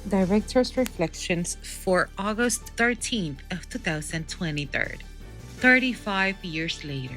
Director's Reflections for August 13th of 2023. 35 years later.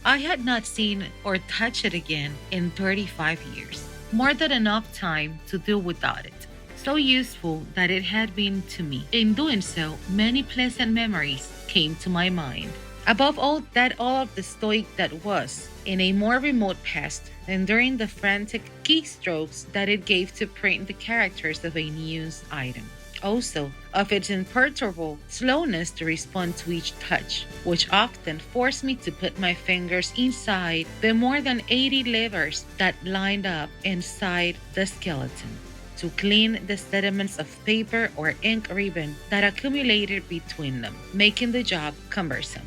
I had not seen or touched it again in 35 years. More than enough time to do without it. So useful that it had been to me. In doing so, many pleasant memories came to my mind. Above all of the stoic that was, in a more remote past than during the frantic keystrokes that it gave to print the characters of a news item. Also, of its imperturbable slowness to respond to each touch, which often forced me to put my fingers inside the more than 80 levers that lined up inside the skeleton to clean the sediments of paper or ink ribbon that accumulated between them, making the job cumbersome.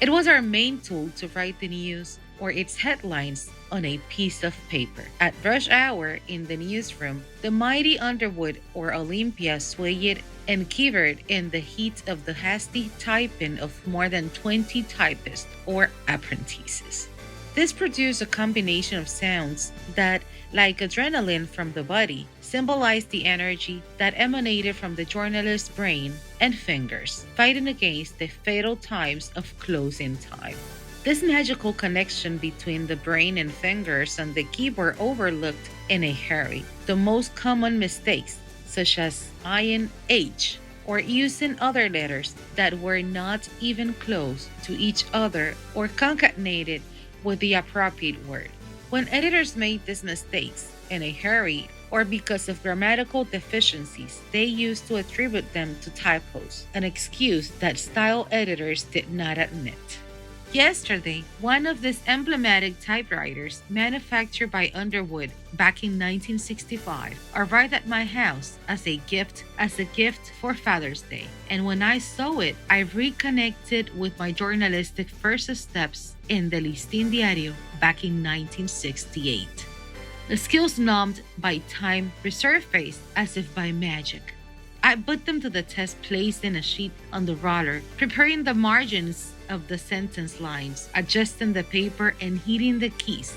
It was our main tool to write the news or its headlines on a piece of paper. At rush hour in the newsroom, the mighty Underwood or Olympia swayed and quivered in the heat of the hasty typing of more than 20 typists or apprentices. This produced a combination of sounds that, like adrenaline from the body, symbolized the energy that emanated from the journalist's brain and fingers, fighting against the fatal times of closing time. This magical connection between the brain and fingers on the keyboard overlooked in a hurry the most common mistakes, such as eyeing H or using other letters that were not even close to each other or concatenated with the appropriate word. When editors made these mistakes in a hurry or because of grammatical deficiencies, they used to attribute them to typos, an excuse that style editors did not admit. Yesterday, one of these emblematic typewriters, manufactured by Underwood back in 1965, arrived at my house as a gift for Father's Day. And when I saw it, I reconnected with my journalistic first steps in the Listín Diario back in 1968. The skills numbed by time resurfaced as if by magic. I put them to the test placing a sheet on the roller, preparing the margins of the sentence lines, adjusting the paper, and hitting the keys.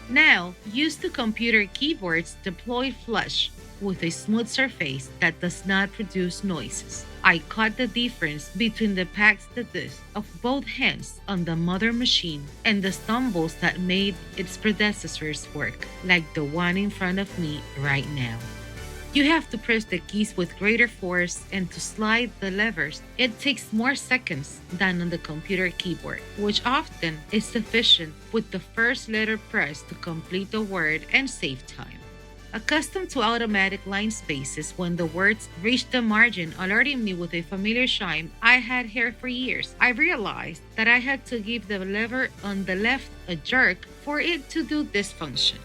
Now, used to computer keyboards deployed flush with a smooth surface that does not produce noises. I caught the difference between the pax de deux of both hands on the mother machine and the stumbles that made its predecessors work, like the one in front of me right now. You have to press the keys with greater force and to slide the levers. It takes more seconds than on the computer keyboard, which often is sufficient with the first letter pressed to complete the word and save time. Accustomed to automatic line spaces when the words reached the margin, alerting me with a familiar chime I had heard for years, I realized that I had to give the lever on the left a jerk for it to do this function.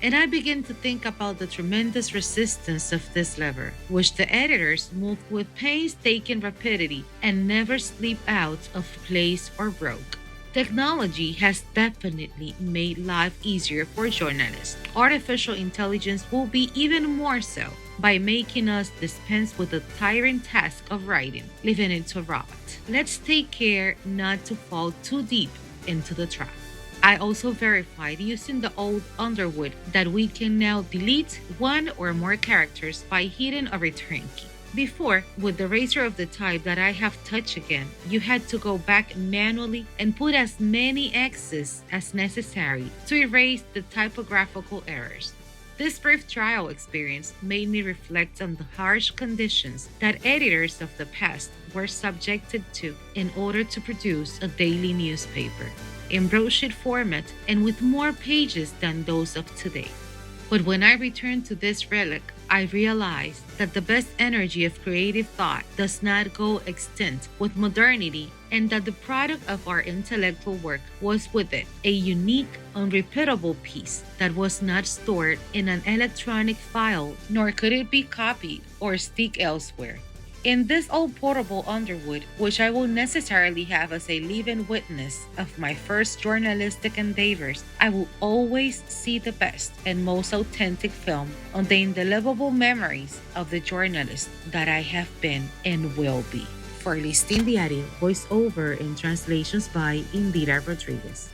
And I began to think about the tremendous resistance of this lever, which the editors moved with painstaking rapidity and never slipped out of place or broke. Technology has definitely made life easier for journalists. Artificial intelligence will be even more so by making us dispense with the tiring task of writing, leaving it to a robot. Let's take care not to fall too deep into the trap. I also verified using the old Underwood that we can now delete one or more characters by hitting a return key. Before, with the razor of the type that I have touched again, you had to go back manually and put as many X's as necessary to erase the typographical errors. This brief trial experience made me reflect on the harsh conditions that editors of the past were subjected to in order to produce a daily newspaper in broadsheet format and with more pages than those of today. But when I returned to this relic, I realized that the best energy of creative thought does not go extinct with modernity, and that the product of our intellectual work was with it a unique, unrepeatable piece that was not stored in an electronic file, nor could it be copied or stick elsewhere. In this old portable Underwood, which I will necessarily have as a living witness of my first journalistic endeavors, I will always see the best and most authentic film on the indelible memories of the journalist that I have been and will be. For Listín Diario, voiceover and translations by Indira Rodriguez.